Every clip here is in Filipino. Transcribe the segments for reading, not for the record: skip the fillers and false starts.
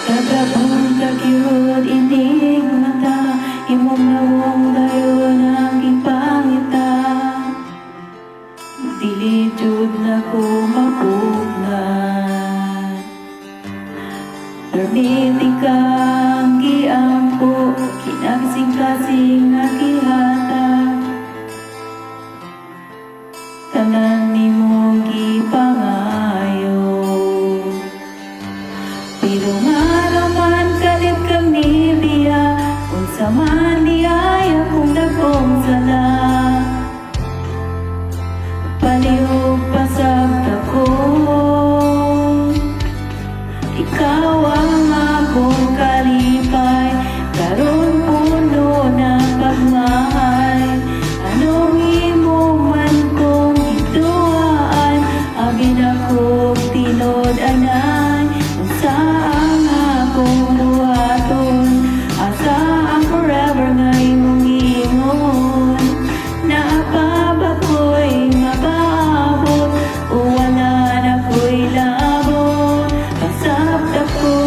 Kagabong kagyud inig mata, imong nawong dayon ang ipangita. Dili jud na ko mapugnan, permiti kang giampo, kinagsing-kasing nga gihatag. Tanan nimo gipangayo, pero nga naman kalit kang nibiya, unsa man niyaya kung dagkong sala. Palihog pasabta ko, ikaw ang akong kalipay, karon puno na pagmahal. Anong imo man kong ituaan, abin akong tinod-anan. Unsa ang akong buhaton, asa ang forever nga imong ingon. Naapa ko'y mapaabot, o wala na ko'y labot. Pasabta ko,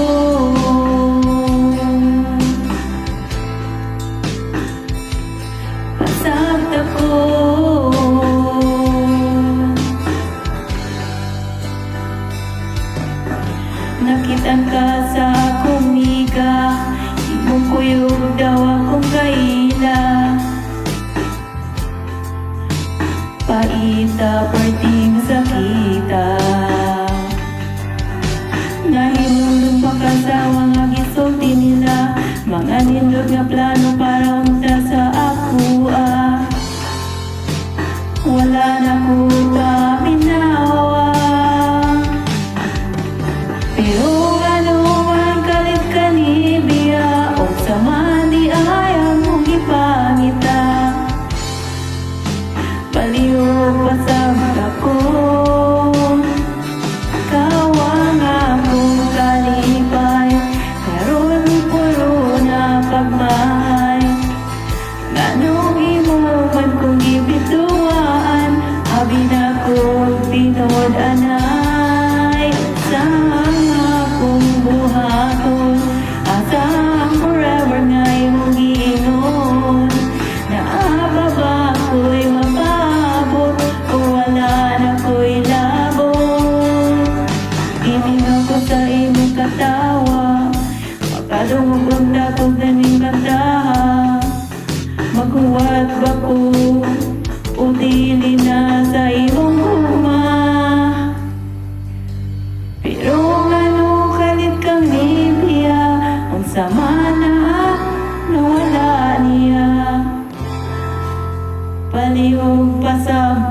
pasabta ko. Nakitan ka sa akong miga, imong kuyog daw akong kaila. Paita perting sakita, nahimulong pagkasawa nga gisulti nila. Mga nindot nga plano para unta sa akua, wala na ko paminawa. Pero ano ang kalit kanibiya, o sa man di ayaw mong ipangita. Palihog pasabta ko, ikaw ang akong kalipay, karon puro na pagmahal. Nganong imo man kong gibituan, abin akong tinod-anay. Asa ang akong buhaton, asa ang forever nga imong giingon. Naababa ko'y mapabot, o wala na ko'y labot. Ining ako sa imong katawa, makadungog ang dakog na ning kantaha. Maghuwat ba ko, o dili na sa imong huma. Pero ano kalit kang nibiya, unsa man na nawala niya. Palihog pasabta